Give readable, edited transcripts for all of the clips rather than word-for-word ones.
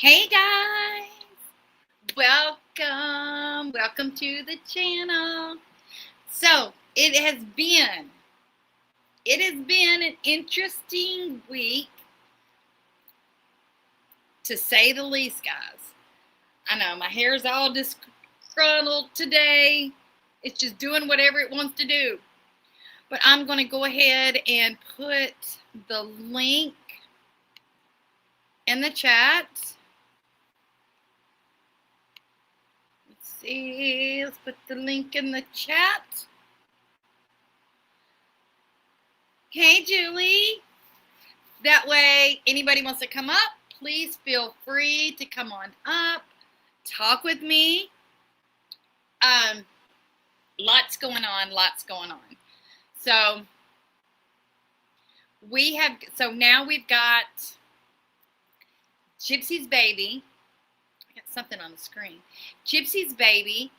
Hey guys, welcome to the channel. So it has been an interesting week to say the least, guys. I know my hair's all disgruntled today. It's just doing whatever it wants to do. But I'm going to go ahead and put the link in the chat. Let's put the link in the chat. Hey, Julie. That way, anybody wants to come up, please feel free to come on up, talk with me. Lots going on. So now we've got Gypsy's baby. I got something on the screen. Gypsy's baby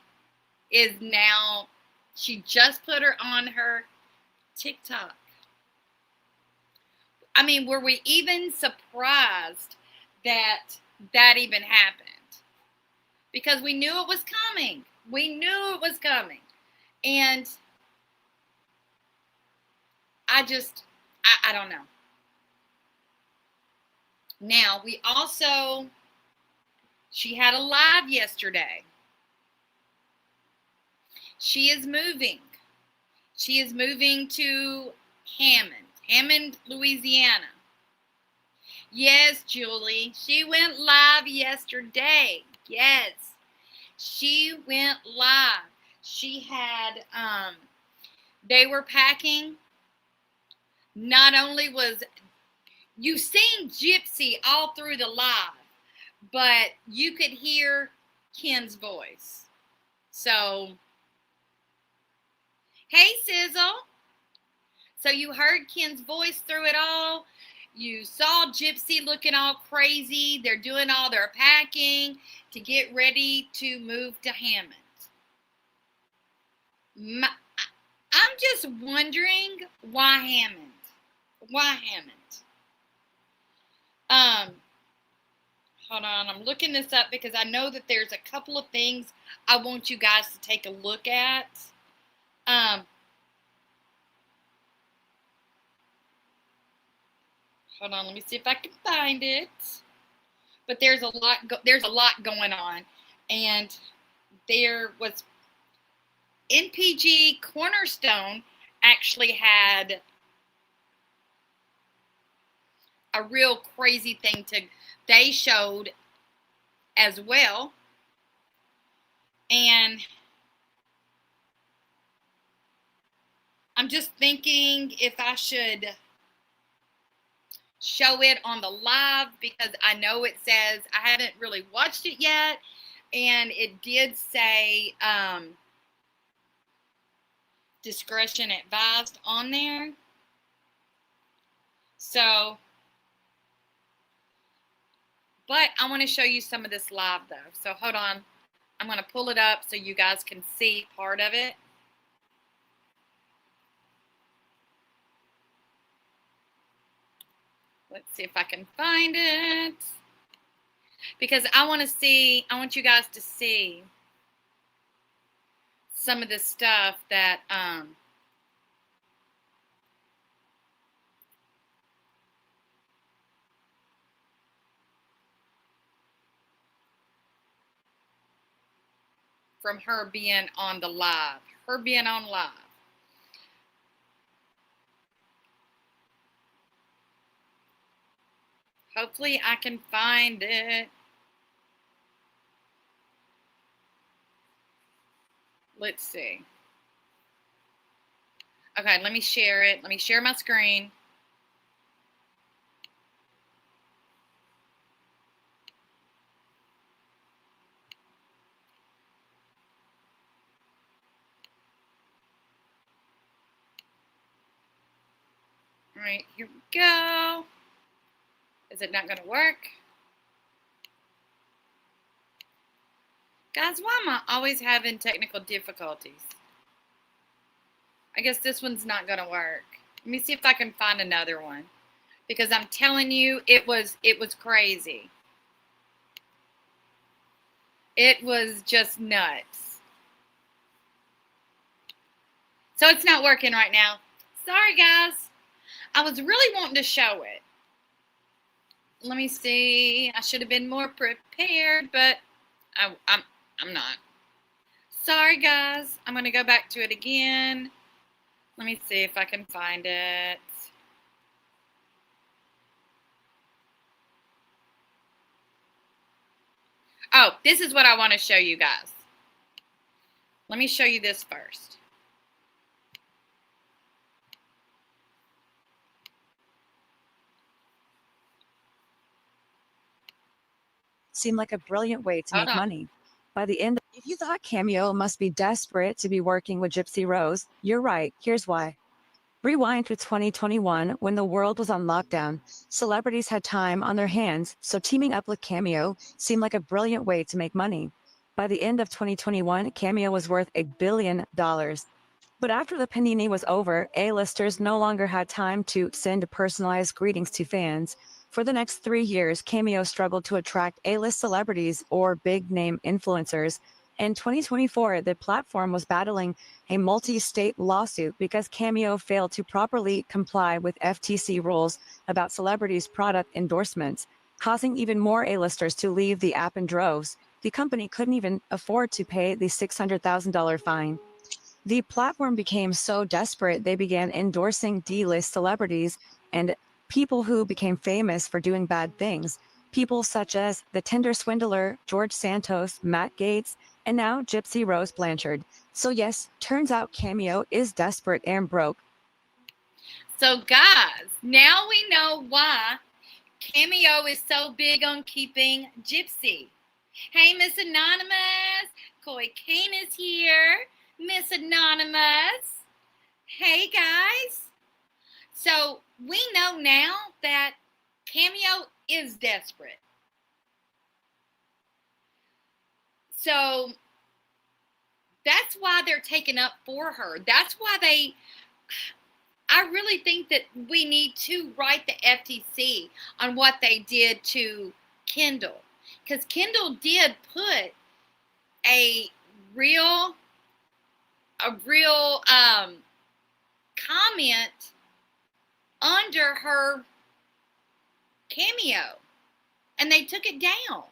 is now, she just put her on her TikTok. I mean, were we even surprised that even happened? Because we knew it was coming. And I don't know. Now, she had a live yesterday. She is moving. She is moving to Hammond, Louisiana. Yes, Julie, she went live yesterday. Yes, she went live. She had, they were packing. Not only was, you seen Gypsy all through the live, but you could hear Ken's voice. So, hey, Sizzle. So you heard Ken's voice through it all. You saw Gypsy looking all crazy. They're doing all their packing to get ready to move to Hammond. I'm just wondering why Hammond? Hold on. I'm looking this up because I know that there's a couple of things I want you guys to take a look at. Hold on, let me see if I can find it. But there's a lot going on, and there was NPG Cornerstone actually had a real crazy thing they showed as well, and I'm just thinking if I should show it on the live, because I know it says, I haven't really watched it yet, and it did say discretion advised on there. So, but I want to show you some of this live though. So hold on, I'm going to pull it up so you guys can see part of it. Let's see if I can find it, because I want you guys to see some of the stuff that from her being on the live. Hopefully I can find it. Let's see. Okay, let me share it. Let me share my screen. All right, here we go. Is it not going to work? Guys, why am I always having technical difficulties? I guess this one's not going to work. Let me see if I can find another one, because I'm telling you, it was crazy. It was just nuts. So it's not working right now. Sorry, guys. I was really wanting to show it. Let me see. I should have been more prepared, but I'm not. Sorry, guys. I'm going to go back to it again. Let me see if I can find it. Oh, this is what I want to show you guys. Let me show you this first. Seemed like a brilliant way to make money. By the end, if you thought Cameo must be desperate to be working with Gypsy Rose, you're right. Here's why. Rewind to 2021 when the world was on lockdown. Celebrities had time on their hands, so teaming up with Cameo seemed like a brilliant way to make money. By the end of 2021, Cameo was worth $1 billion. But after the panini was over, A-listers no longer had time to send personalized greetings to fans. For the next 3 years, Cameo struggled to attract A-list celebrities or big-name influencers. In 2024, the platform was battling a multi-state lawsuit because Cameo failed to properly comply with FTC rules about celebrities' product endorsements, causing even more A-listers to leave the app in droves. The company couldn't even afford to pay the $600,000 fine. The platform became so desperate they began endorsing D-list celebrities and people who became famous for doing bad things. People such as the Tinder swindler George Santos, Matt Gaetz, and now Gypsy Rose Blanchard. So yes, turns out Cameo is desperate and broke. So guys, now we know why Cameo is so big on keeping Gypsy. Hey, Miss Anonymous. Koi Kane is here. Miss Anonymous. Hey, guys. So we know now that Cameo is desperate. So that's why they're taking up for her. That's why I really think that we need to write the FTC on what they did to Kendall. Because Kendall did put a real comment under her Cameo, and they took it down.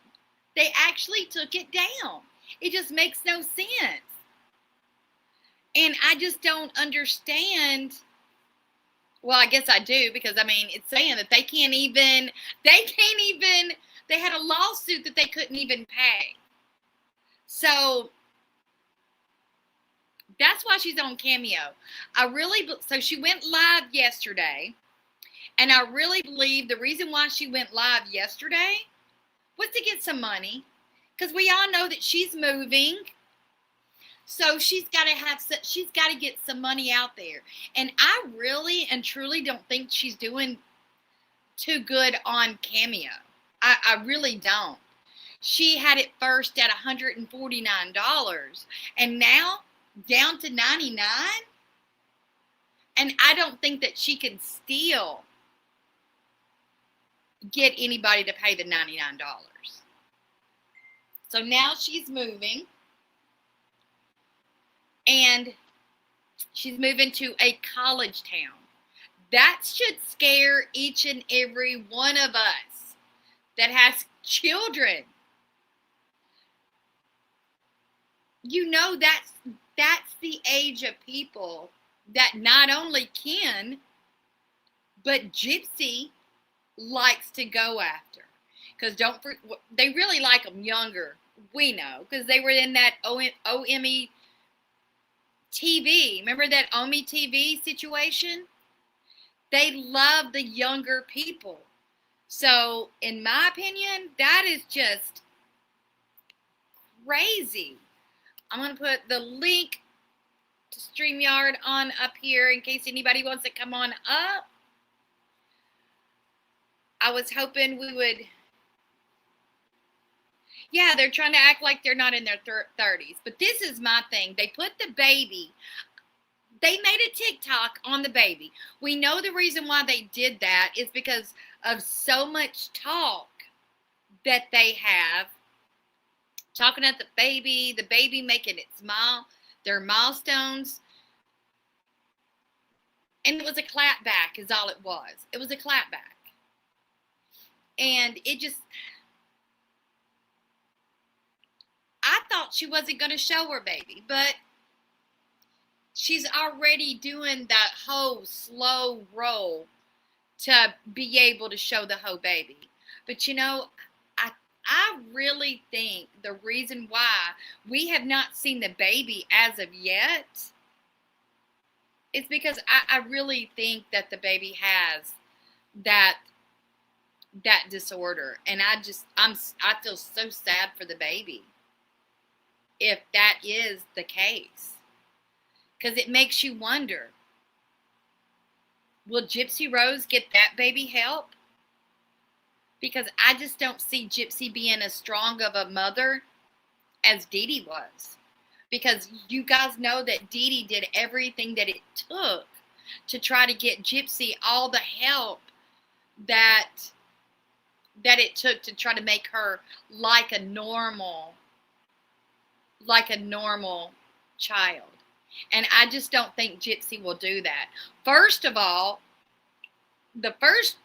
They actually took it down. It just makes no sense, and I just don't understand. Well, I guess I do, because I mean, it's saying that they had a lawsuit that they couldn't even pay. So that's why she's on Cameo. So she went live yesterday, and I really believe the reason why she went live yesterday was to get some money, because we all know that she's moving. So she's got to get some money out there. And I really and truly don't think she's doing too good on Cameo. I really don't. She had it first at $149, and now down to $99. And I don't think that she can still get anybody to pay the $99. So now she's moving. And she's moving to a college town. That should scare each and every one of us that has children. You know, that's the age of people that not only can, but Gypsy likes to go after. Because they really like them younger. We know, because they were in that OME TV. Remember that OME TV situation? They love the younger people. So, in my opinion, that is just crazy. I'm going to put the link to StreamYard on up here in case anybody wants to come on up. I was hoping we would... Yeah, they're trying to act like they're not in their 30s. But this is my thing. They put the baby. They made a TikTok on the baby. We know the reason why they did that is because of so much talk that they have talking at the baby making it smile, their milestones. And it was a clap back is all it was. It was a clap back. And it just, I thought she wasn't going to show her baby, but she's already doing that whole slow roll to be able to show the whole baby. But you know, I really think the reason why we have not seen the baby as of yet is because I really think that the baby has that disorder. And I feel so sad for the baby if that is the case. Because it makes you wonder, will Gypsy Rose get that baby help? Because I just don't see Gypsy being as strong of a mother as Dee Dee was. Because you guys know that Dee Dee did everything that it took to try to get Gypsy all the help that it took to try to make her like a normal child. And I just don't think Gypsy will do that. First of all, the first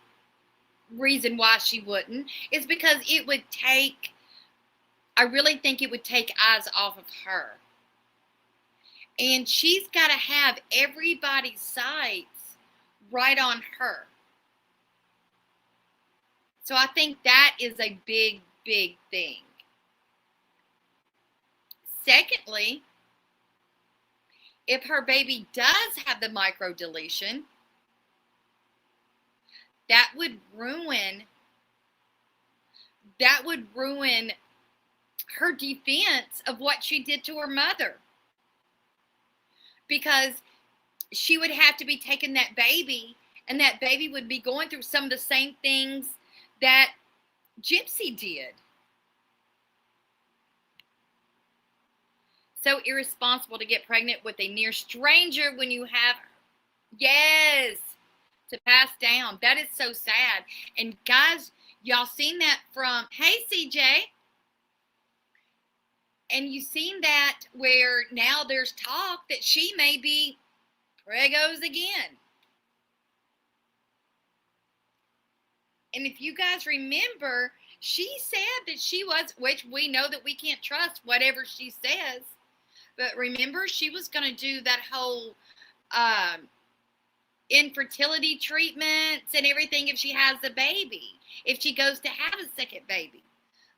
reason why she wouldn't is because I really think it would take eyes off of her. And she's got to have everybody's sights right on her. So I think that is a big, big thing. Secondly, if her baby does have the microdeletion, that would ruin her defense of what she did to her mother. Because she would have to be taking that baby, and that baby would be going through some of the same things that Gypsy did. So irresponsible to get pregnant with a near stranger when you have, yes, to pass down. That is so sad. And guys, y'all seen that from, hey CJ, and you seen that where now there's talk that she may be pregos again. And if you guys remember, she said that she was, which we know that we can't trust whatever she says. But remember, she was going to do that whole infertility treatments and everything if she has a baby, if she goes to have a second baby.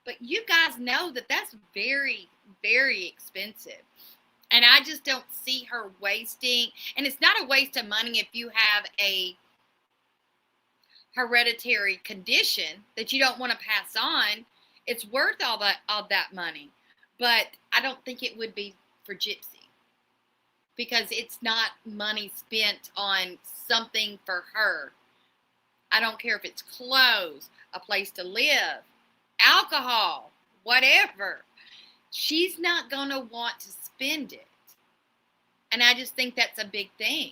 But you guys know that that's very, very expensive. And I just don't see her wasting. And it's not a waste of money if you have a hereditary condition that you don't want to pass on. It's worth all that money. But I don't think it would be for Gypsy, because it's not money spent on something for her. I don't care if it's clothes, a place to live, alcohol, whatever. She's not going to want to spend it. And I just think that's a big thing.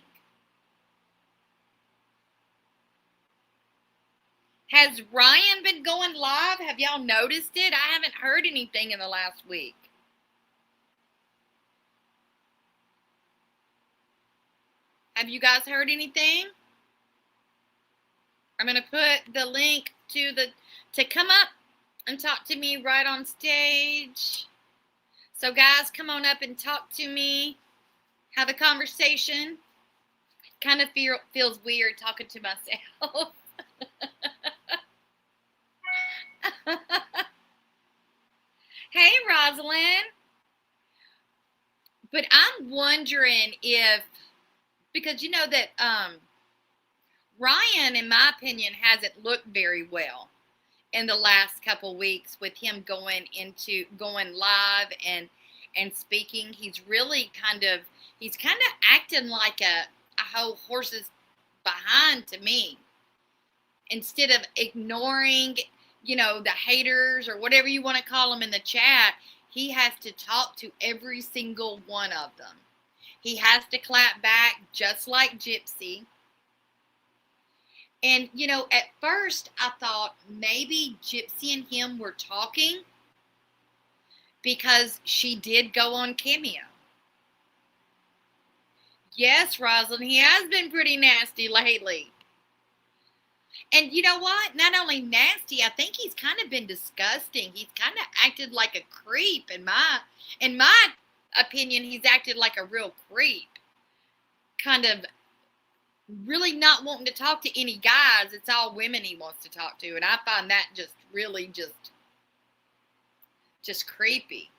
Has Ryan been going live? Have y'all noticed it? I haven't heard anything in the last week. Have you guys heard anything? I'm going to put the link to come up and talk to me right on stage. So guys, come on up and talk to me. Have a conversation. Kind of feels weird talking to myself. Hey, Rosalind. But I'm wondering if, because you know that Ryan, in my opinion, hasn't looked very well in the last couple weeks with him going live and speaking. He's really kind of acting like a whole horse's behind to me. Instead of ignoring, the haters or whatever you want to call them in the chat, he has to talk to every single one of them. He has to clap back just like Gypsy. And, at first I thought maybe Gypsy and him were talking because she did go on Cameo. Yes, Rosalind, he has been pretty nasty lately. And you know what? Not only nasty, I think he's kind of been disgusting. He's kind of acted like a creep in my opinion. He's acted like a real creep. Kind of really not wanting to talk to any guys. It's all women he wants to talk to, and I find that just really just creepy.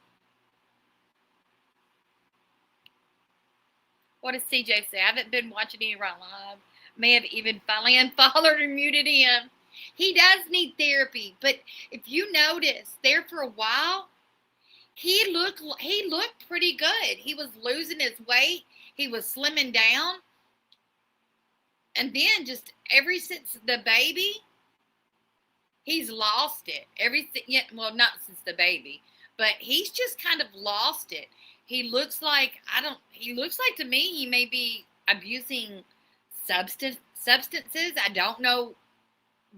What does CJ say? I haven't been watching any right live. May have even finally unfollowed or muted him. He does need therapy, but if you notice, there for a while, he looked pretty good. He was losing his weight. He was slimming down. And then just ever since the baby, he's lost it. Well, not since the baby, but he's just kind of lost it. He looks like to me he may be abusing substances. I don't know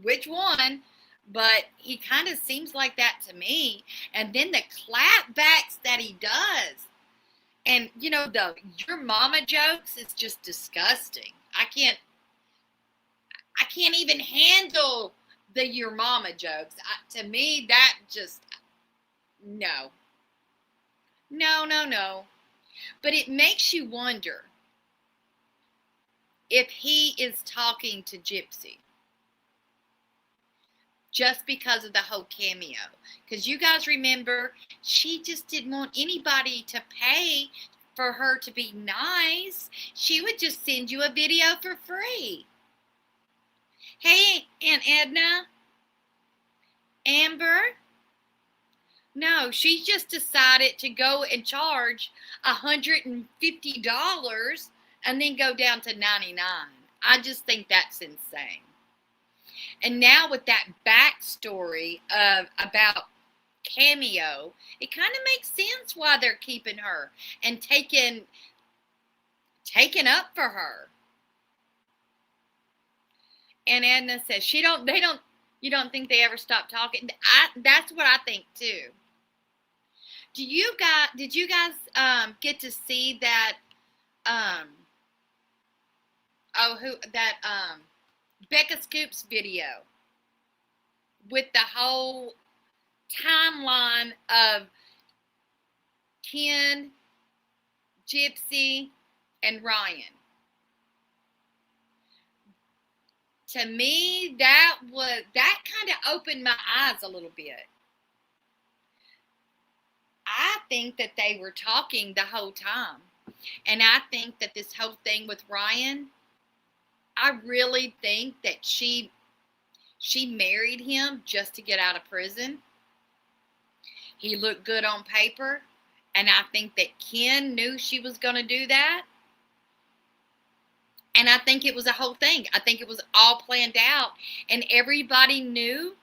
which one, but he kind of seems like that to me. And then the clapbacks that he does. And you know, the your mama jokes is just disgusting. I can't even handle the your mama jokes. To me, that just, no. No. But it makes you wonder if he is talking to Gypsy just because of the whole Cameo. Because you guys remember, she just didn't want anybody to pay for her to be nice. She would just send you a video for free. Hey, Aunt Edna, Amber. No, she just decided to go and charge $150 and then go down to $99. I just think that's insane. And now with that backstory about Cameo, it kind of makes sense why they're keeping her and taking up for her. And Edna says you don't think they ever stop talking? That's what I think too. Did you guys get to see that Becca Scoops video with the whole timeline of Ken, Gypsy, and Ryan? To me, that kind of opened my eyes a little bit. I think that they were talking the whole time. And I think that this whole thing with Ryan, I really think that she married him just to get out of prison. He looked good on paper. And I think that Ken knew she was going to do that. And I think it was a whole thing. I think it was all planned out. And everybody knew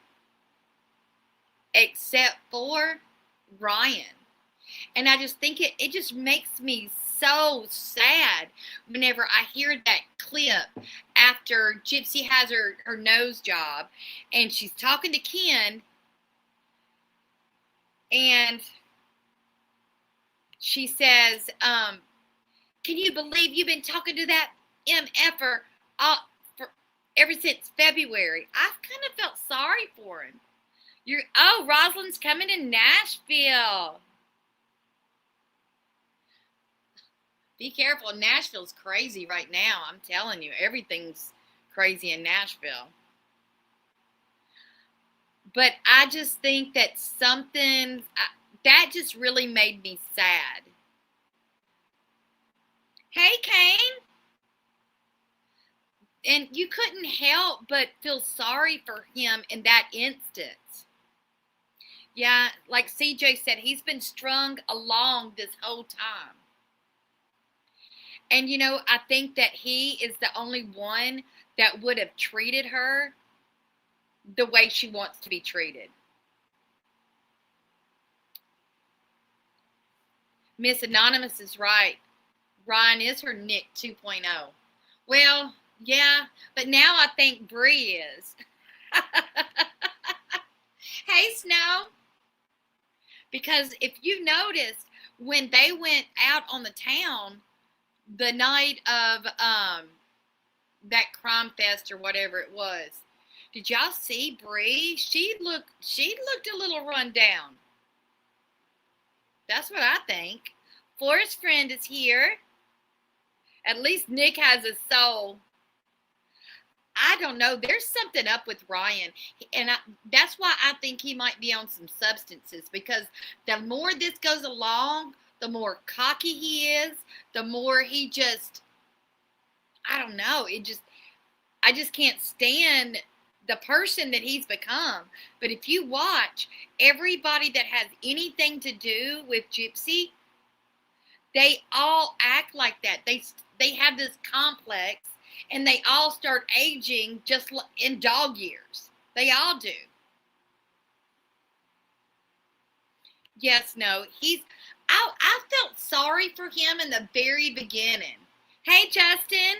except for Ryan. And I just think it just makes me so sad whenever I hear that clip after Gypsy has her nose job and she's talking to Ken and she says, can you believe you've been talking to that MFer for ever since February? I've kind of felt sorry for him. Rosalind's coming to Nashville. Be careful. Nashville's crazy right now. I'm telling you, everything's crazy in Nashville. But I just think that that just really made me sad. Hey, Kane. And you couldn't help but feel sorry for him in that instance. Yeah, like CJ said, he's been strung along this whole time. And, I think that he is the only one that would have treated her the way she wants to be treated. Miss Anonymous is right. Ryan is her Nick 2.0. Well, yeah, but now I think Bree is. Hey, Snow. Because if you noticed, when they went out on the town the night of that crime fest or whatever it was, did y'all see Bree? She looked a little run down. That's what I think. Forrest friend is here. At least Nick has a soul. I don't know. There's something up with Ryan. And that's why I think he might be on some substances. Because the more this goes along, the more cocky he is. The more he just, I don't know. I just can't stand the person that he's become. But if you watch, everybody that has anything to do with Gypsy, they all act like that. They have this complex, and they all start aging just in dog years. They all do. Yes, no. I felt sorry for him in the very beginning. Hey, Justin.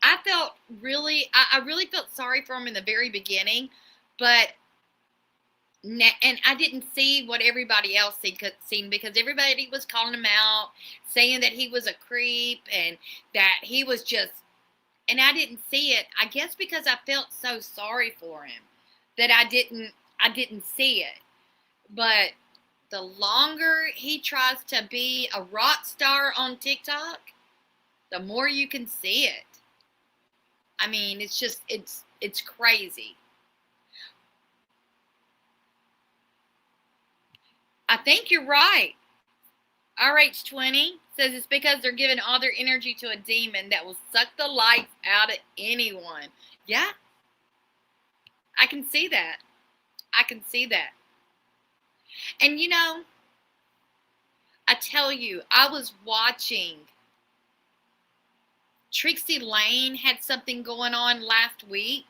I really felt sorry for him in the very beginning, and I didn't see what everybody else seen, because everybody was calling him out, saying that he was a creep and that he was just, and I didn't see it. I guess because I felt so sorry for him that I didn't see it. But the longer he tries to be a rock star on TikTok, the more you can see it. I mean, it's crazy. I think you're right. RH20 says it's because they're giving all their energy to a demon that will suck the life out of anyone. Yeah. I can see that. And I tell you, I was watching Trixie Lane had something going on last week.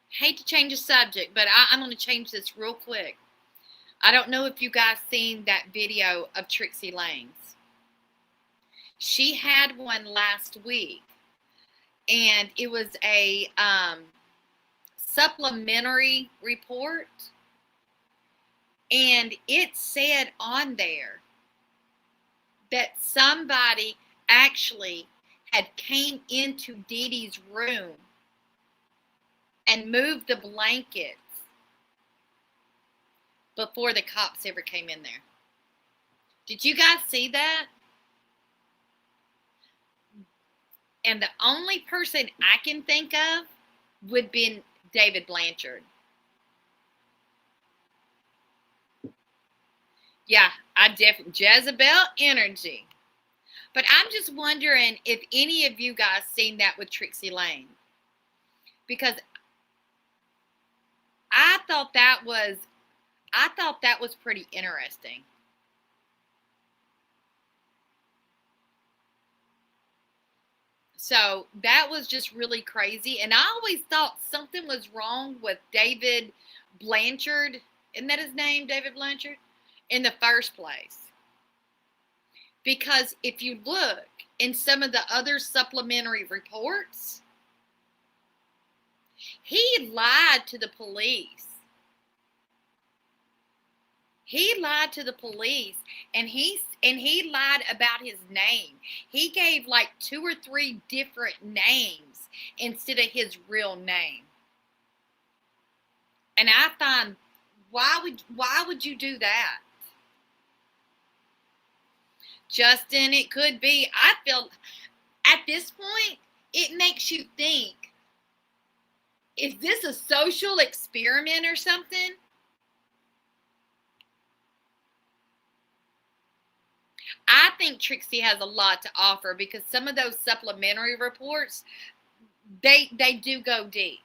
Hate to change the subject, but I'm going to change this real quick. I don't know if you guys seen that video of Trixie Lane's. She had one last week, and it was a supplementary report, and it said on there that somebody actually had came into Dee Dee's room and moved the blankets before the cops ever came in there. Did you guys see that? And the only person I can think of would be David Blanchard. Yeah, I definitely, Jezebel energy. But I'm just wondering if any of you guys seen that with Trixie Lane. Because I thought that was pretty interesting. So that was just really crazy. And I always thought something was wrong with David Blanchard. Isn't that his name, David Blanchard? In the first place. Because if you look in some of the other supplementary reports, he lied to the police. He lied to the police, and he lied about his name. He gave like 2 or 3 different names instead of his real name. And I find, why would you do that? Justin, it could be. I feel at this point, it makes you think, is this a social experiment or something? I think Trixie has a lot to offer, because some of those supplementary reports, they do go deep.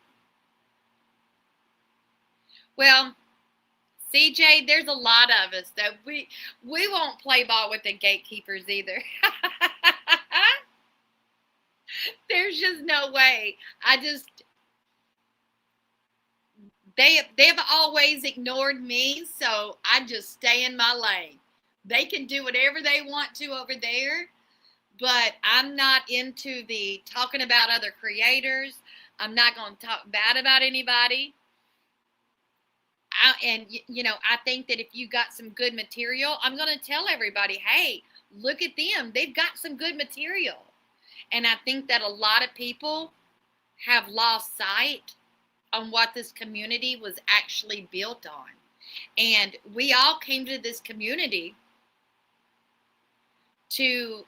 Well, CJ, there's a lot of us that we won't play ball with the gatekeepers either. There's just no way. They've always ignored me, so I just stay in my lane. They can do whatever they want to over there, but I'm not into the talking about other creators. I'm not going to talk bad about anybody. I think that if you got some good material, I'm going to tell everybody, hey, look at them. They've got some good material. And I think that a lot of people have lost sight on what this community was actually built on. And we all came to this community to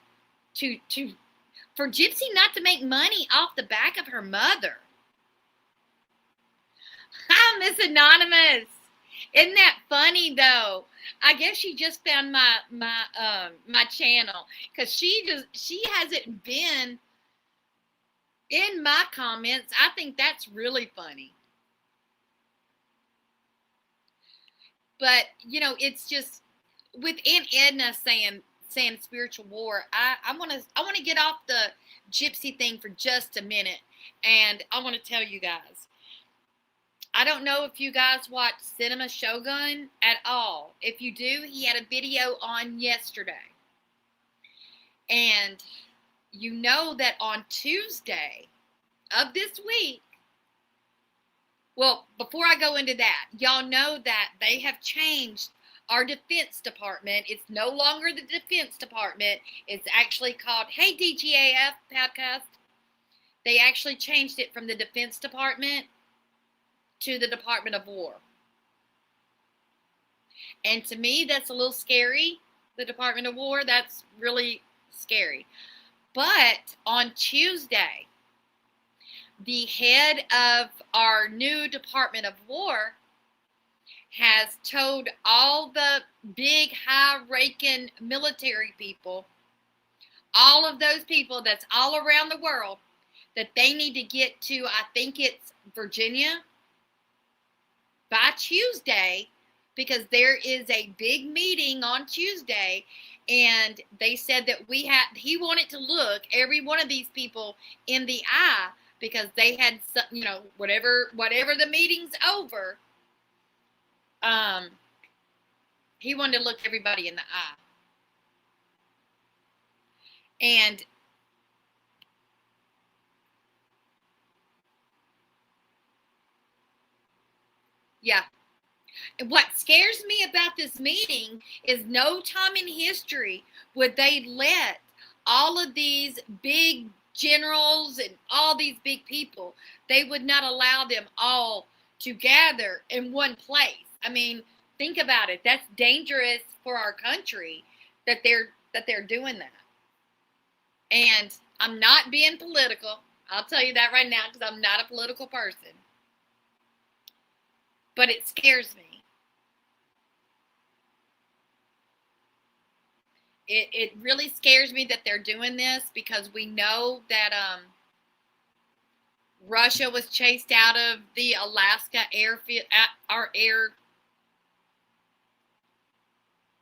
for Gypsy not to make money off the back of her mother. Hi, Miss Anonymous. Isn't that funny though? I guess she just found my channel, because she hasn't been in my comments. I think that's really funny. But it's just with Aunt Edna saying spiritual war. I want to get off the Gypsy thing for just a minute, and I want to tell you guys. I don't know if you guys watch Cinema Shogun at all. If you do, he had a video on yesterday. And you know that on Tuesday of this week, well, before I go into that, y'all know that they have changed our Defense Department. It's no longer the Defense Department. It's actually called, hey, DGAF podcast. They actually changed it from the Defense Department to the Department of War. And to me, that's a little scary. The Department of War, that's really scary. But on Tuesday, the head of our new Department of War has told all the big, high-ranking military people, all of those people that's all around the world, that they need to get to, I think it's Virginia, by Tuesday, because there is a big meeting on Tuesday, and they said that he wanted to look every one of these people in the eye, because they had, whatever the meeting's over, he wanted to look everybody in the eye. And yeah. What scares me about this meeting is no time in history would they let all of these big generals and all these big people, they would not allow them all to gather in one place. I mean, think about it. That's dangerous for our country that they're doing that. And I'm not being political. I'll tell you that right now, because I'm not a political person. But it scares me. It really scares me that they're doing this, because we know that Russia was chased out of the Alaska airfield, our air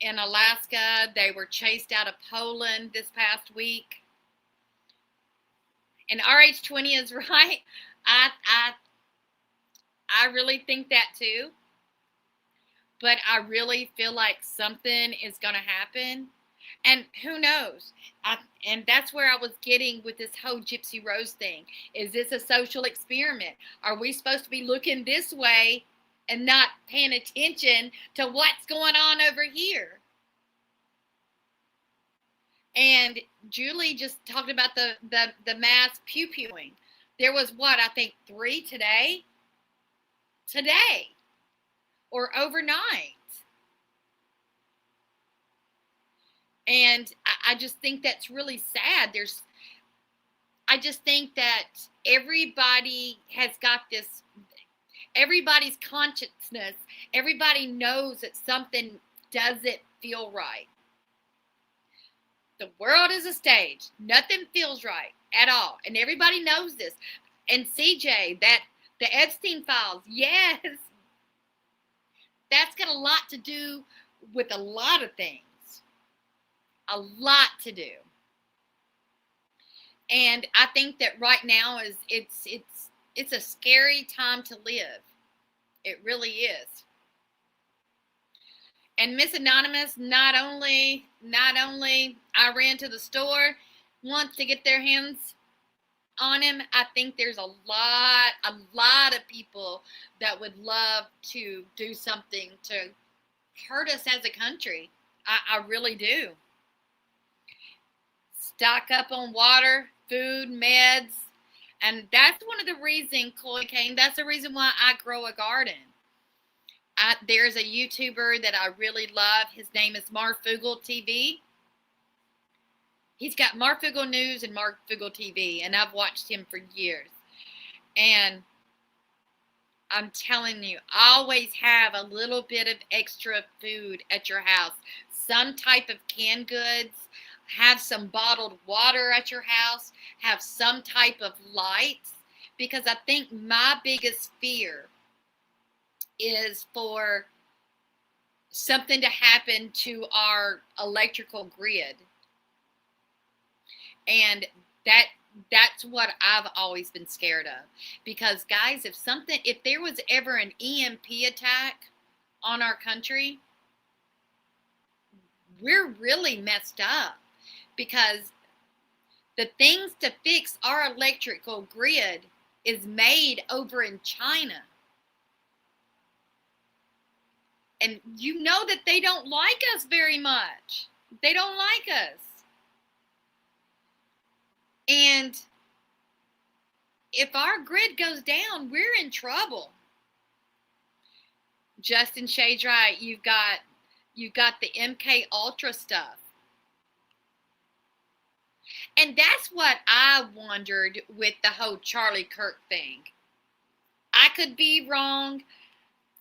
in Alaska. They were chased out of Poland this past week. And RH20 is right. I really think that too. But I really feel like something is going to happen. And who knows? And that's where I was getting with this whole Gypsy Rose thing. Is this a social experiment? Are we supposed to be looking this way and not paying attention to what's going on over here? And Julie just talked about the mass pew-pewing. There was I think 3 today or overnight. And I just think that's really sad. I just think that everybody has got this, everybody's consciousness, everybody knows that something doesn't feel right. The world is a stage. Nothing feels right at all. And everybody knows this. And CJ, that the Epstein files, yes, that's got a lot to do with a lot of things. A lot to do. And I think that right now it's a scary time to live. It really is. And Miss Anonymous, not only I ran to the store once to get their hands on him. I think there's a lot of people that would love to do something to hurt us as a country. I really do. Stock up on water, food, meds. And that's one of the reasons, Chloe Kane, that's the reason why I grow a garden. There's a YouTuber that I really love. His name is Marfugal TV. He's got Marfugal News and Marfugal TV, and I've watched him for years. And I'm telling you, always have a little bit of extra food at your house. Some type of canned goods. Have some bottled water at your house. Have some type of lights. Because I think my biggest fear is for something to happen to our electrical grid. And that's what I've always been scared of. Because guys, if there was ever an EMP attack on our country, we're really messed up. Because the things to fix our electrical grid is made over in China. And you know that they don't like us very much. They don't like us. And if our grid goes down, we're in trouble. Justin Shade's right. You've got the MK Ultra stuff. And that's what I wondered with the whole Charlie Kirk thing. I could be wrong.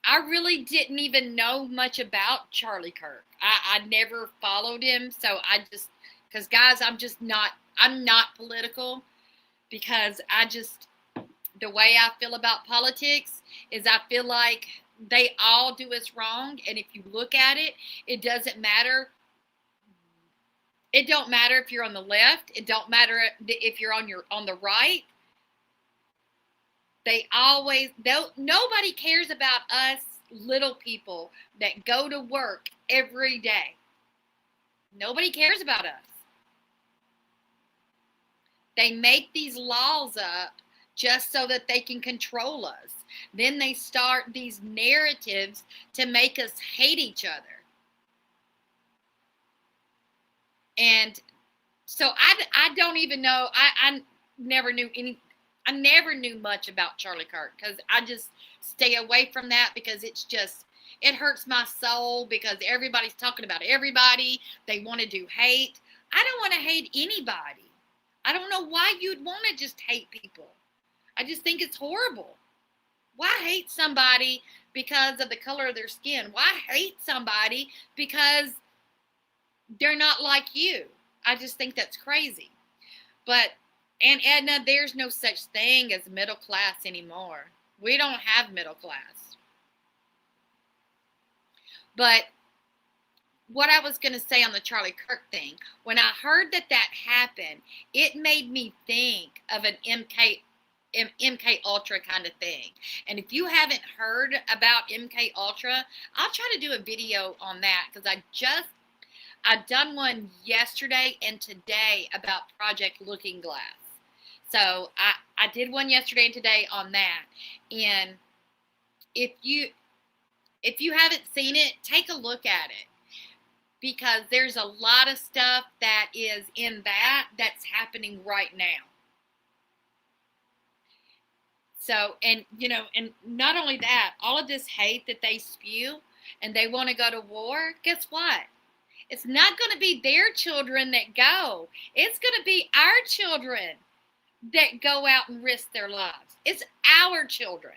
I really didn't even know much about Charlie Kirk. I never followed him. So because guys, I'm not political, because the way I feel about politics is I feel like they all do us wrong. And if you look at it, it doesn't matter. It don't matter if you're on the left. It don't matter if you're on the right. Nobody cares about us little people that go to work every day. Nobody cares about us. They make these laws up just so that they can control us. Then they start these narratives to make us hate each other. And so I don't even know. I never knew much about Charlie Kirk, because I just stay away from that, because it hurts my soul, because everybody's talking about everybody. They want to do hate. I don't want to hate anybody. I don't know why you'd want to just hate people. I just think it's horrible. Why hate somebody because of the color of their skin? Why hate somebody because they're not like you? I just think that's crazy. But, and Edna, there's no such thing as middle class anymore. We don't have middle class. But what I was going to say on the Charlie Kirk thing, when I heard that happened, it made me think of an MK Ultra kind of thing. And if you haven't heard about MK Ultra, I'll try to do a video on that, because I've done one yesterday and today about Project Looking Glass. So I did one yesterday and today on that. And if you haven't seen it, take a look at it, because there's a lot of stuff that is in that's happening right now. So, and not only that, all of this hate that they spew and they want to go to war, guess what? It's not going to be their children that go. It's going to be our children that go out and risk their lives. It's our children.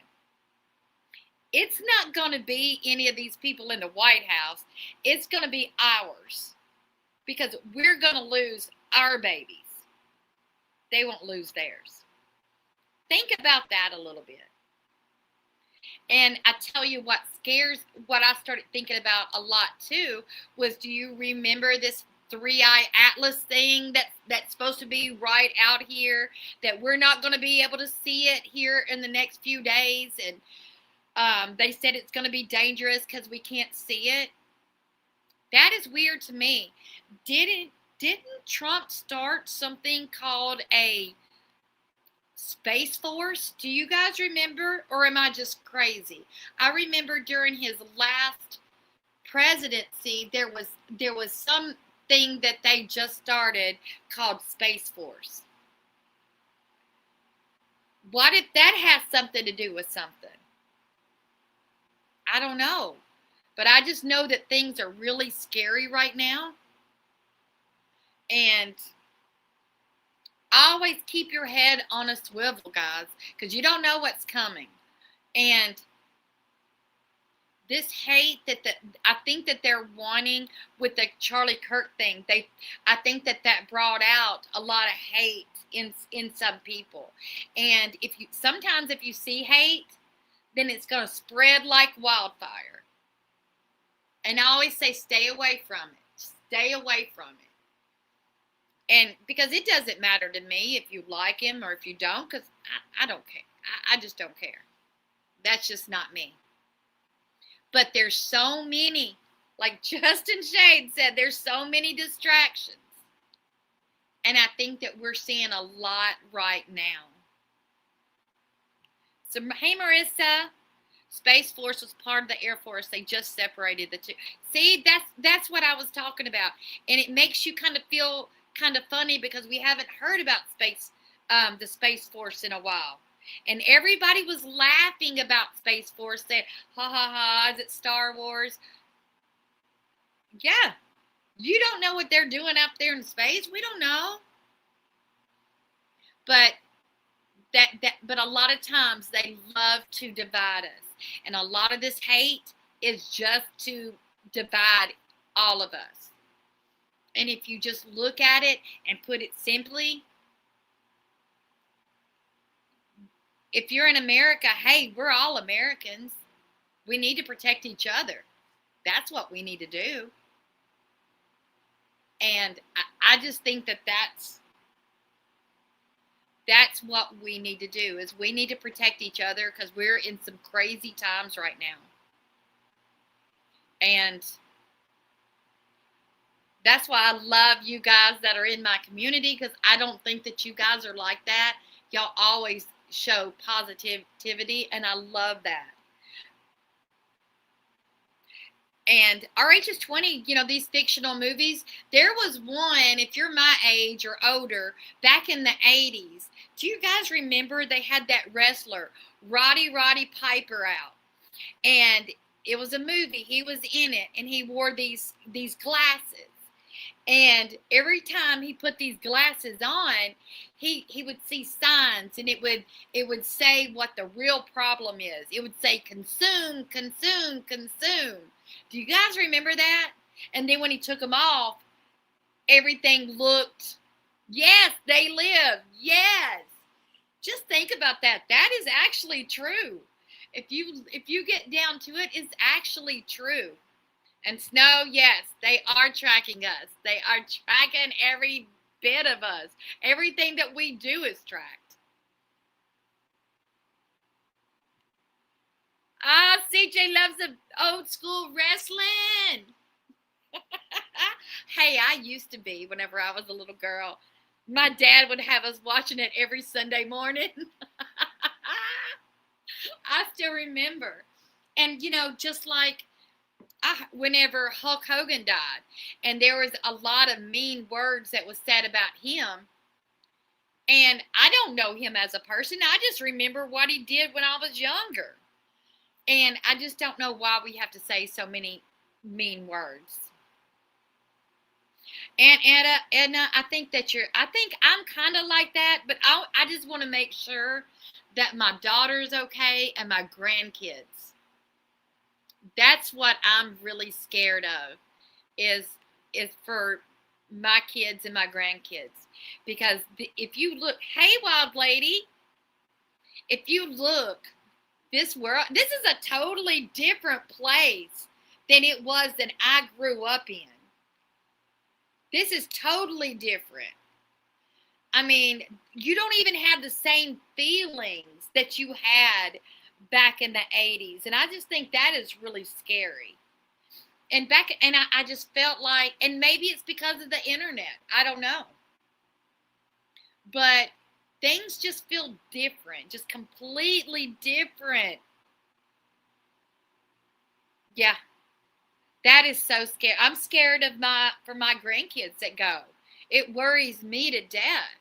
It's not going to be any of these people in the White House. It's going to be ours, because we're going to lose our babies. They won't lose theirs. Think about that a little bit. And I tell you what I started thinking about a lot too was, do you remember this 3-eye atlas thing that's supposed to be right out here, that we're not going to be able to see it here in the next few days? And they said it's going to be dangerous because we can't see it. That is weird to me. Didn't Trump start something called a Space Force. Do you guys remember, or am I just crazy? I remember during his last presidency, there was something that they just started called Space Force. What if that has something to do with something? I don't know. But I just know that things are really scary right now. And always keep your head on a swivel, guys, because you don't know what's coming. And this hate I think that they're wanting with the Charlie Kirk thing, I think that brought out a lot of hate in some people. And sometimes if you see hate, then it's going to spread like wildfire. And I always say, stay away from it. Stay away from it. And because it doesn't matter to me if you like him or if you don't, because I don't care. I just don't care. That's just not me. But there's so many, like Justin Shade said, there's so many distractions. And I think that we're seeing a lot right now. So, hey, Marissa, Space Force was part of the Air Force. They just separated the two. See, that's what I was talking about. And it makes you kind of feel kind of funny because we haven't heard about the Space Force in a while. And everybody was laughing about Space Force, saying, ha ha ha, is it Star Wars? Yeah. You don't know what they're doing up there in space. We don't know. But but a lot of times they love to divide us. And a lot of this hate is just to divide all of us. And if you just look at it and put it simply, if you're in America, hey, we're all Americans. We need to protect each other. That's what we need to do. And I just think that that's what we need to do, is we need to protect each other because we're in some crazy times right now. And that's why I love you guys that are in my community, because I don't think that you guys are like that. Y'all always show positivity, and I love that. And RH is 20, these fictional movies, there was one, if you're my age or older, back in the 80s. Do you guys remember they had that wrestler, Roddy Piper, out? And it was a movie. He was in it, and he wore these glasses. And every time he put these glasses on, he would see signs, and it would say what the real problem is. It would say consume, consume, consume. Do you guys remember that? And then when he took them off, everything looked, yes, they live. Yes. Just think about that. That is actually true. If you get down to it, it's actually true. And Snow, yes, they are tracking us. They are tracking every bit of us. Everything that we do is tracked. CJ loves the old school wrestling. Hey, I used to be whenever I was a little girl. My dad would have us watching it every Sunday morning. I still remember. And, just like whenever Hulk Hogan died, and there was a lot of mean words that was said about him, and I don't know him as a person. I just remember what he did when I was younger. And I just don't know why we have to say so many mean words. And Edna, I think I'm kind of like that, but I just want to make sure that my daughter's okay and my grandkids. That's what I'm really scared of, is for my kids and my grandkids. Because if you look, hey, wild lady, if you look, this is a totally different place than it was that I grew up in. This is totally different. I mean, you don't even have the same feelings that you had back in the 80s. And I just think that is really scary. And I just felt like, and maybe it's because of the internet. I don't know. But things just feel different, just completely different. Yeah, that is so scary. I'm scared of for my grandkids that go. It worries me to death.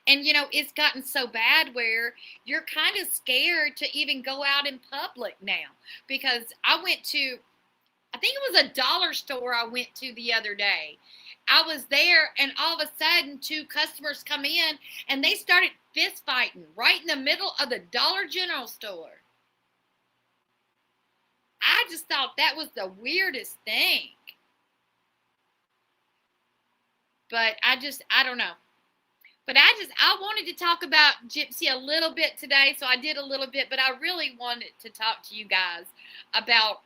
And it's gotten so bad where you're kind of scared to even go out in public now, because I think it was a dollar store I went to the other day. I was there, and all of a sudden, two customers come in, and they started fist fighting right in the middle of the Dollar General store. I just thought that was the weirdest thing. But I don't know. But I wanted to talk about Gypsy a little bit today, so I did a little bit, but I really wanted to talk to you guys about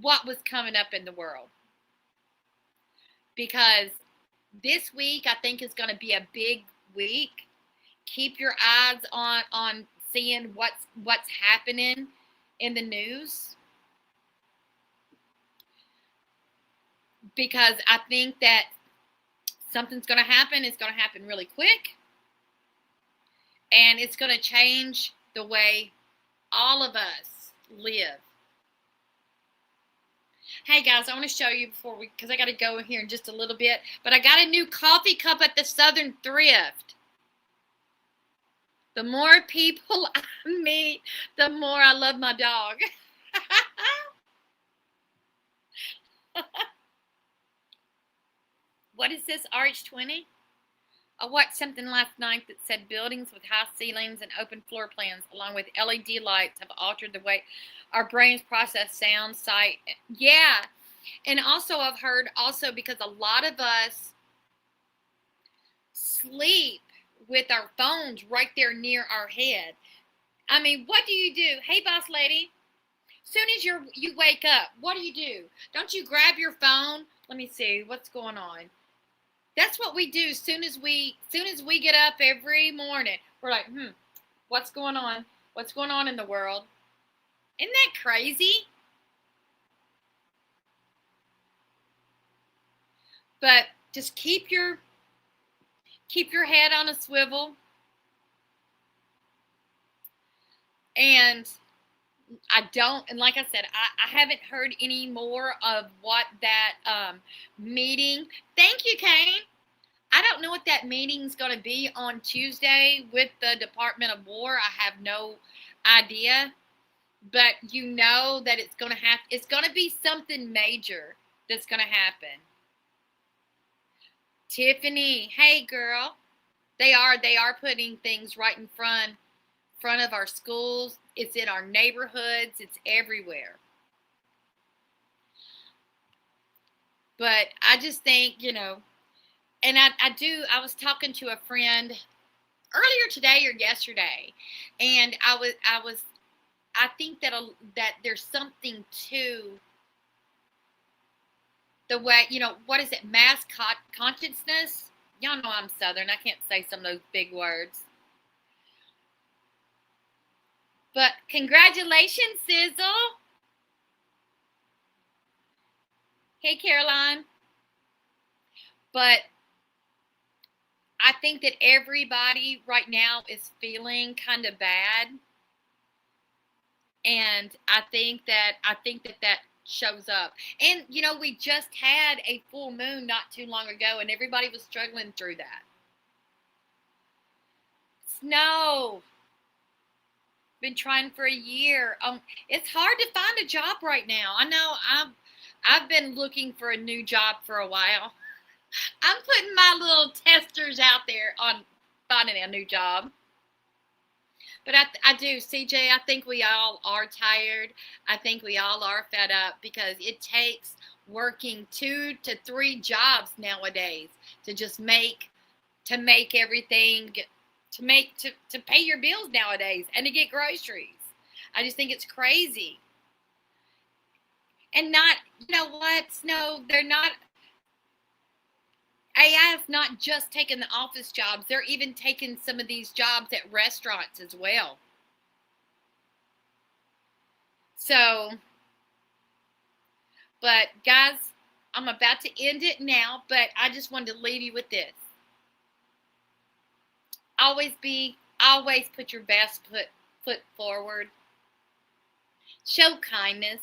what was coming up in the world. Because this week I think is going to be a big week. Keep your eyes on seeing what's happening in the news, because I think that something's going to happen. It's going to happen really quick, and it's going to change the way all of us live. Hey guys, I want to show you because I got to go in here in just a little bit, but I got a new coffee cup at the Southern Thrift. The more people I meet, the more I love my dog. What is this, RH20? I watched something last night that said buildings with high ceilings and open floor plans along with LED lights have altered the way our brains process sound, sight. Yeah. And also I've heard also because a lot of us sleep with our phones right there near our head. I mean, what do you do? Hey, boss lady. Soon as you wake up, what do? Don't you grab your phone? Let me see what's going on. That's what we do. Soon as we get up every morning, we're like, what's going on? What's going on in the world? Isn't that crazy? But just keep your head on a swivel, and and like I said, I haven't heard any more of what that meeting. Thank you, Kane. I don't know what that meeting's going to be on Tuesday with the Department of War. I have no idea, but you know that it's going to be something major that's going to happen. Tiffany, hey girl. They are putting things right in front of our schools. It's in our neighborhoods. It's everywhere. But I just think, and I was talking to a friend earlier today or yesterday, and I think that there's something to the way, what is it, mass consciousness? Y'all know I'm Southern. I can't say some of those big words. But congratulations, Sizzle. Hey, Caroline. But I think that everybody right now is feeling kind of bad. And I think that shows up. And, we just had a full moon not too long ago, and everybody was struggling through that. Snow. Been trying for a year. It's hard to find a job right now. I know I've been looking for a new job for a while. I'm putting my little testers out there on finding a new job. But I do, CJ, I think we all are tired. I think we all are fed up because it takes working 2 to 3 jobs nowadays to just make everything, to pay your bills nowadays and to get groceries. I just think it's crazy. And not, you know what? No, they're not. AI is not just taking the office jobs. They're even taking some of these jobs at restaurants as well. So, but guys, I'm about to end it now, but I just wanted to leave you with this. Always put your best foot forward. Show kindness.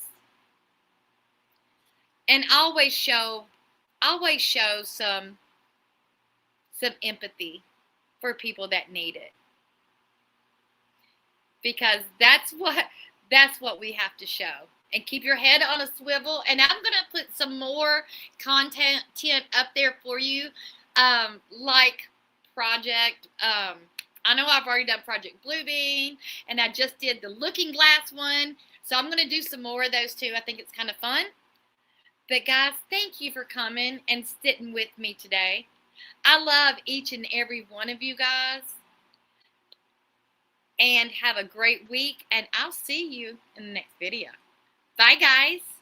And always show some empathy for people that need it. Because that's what we have to show. And keep your head on a swivel. And I'm going to put some more content up there for you, like Project. I know I've already done Project Bluebeam, and I just did the Looking Glass one. So I'm going to do some more of those too. I think it's kind of fun. But guys, thank you for coming and sitting with me today. I love each and every one of you guys. And have a great week, and I'll see you in the next video. Bye, guys.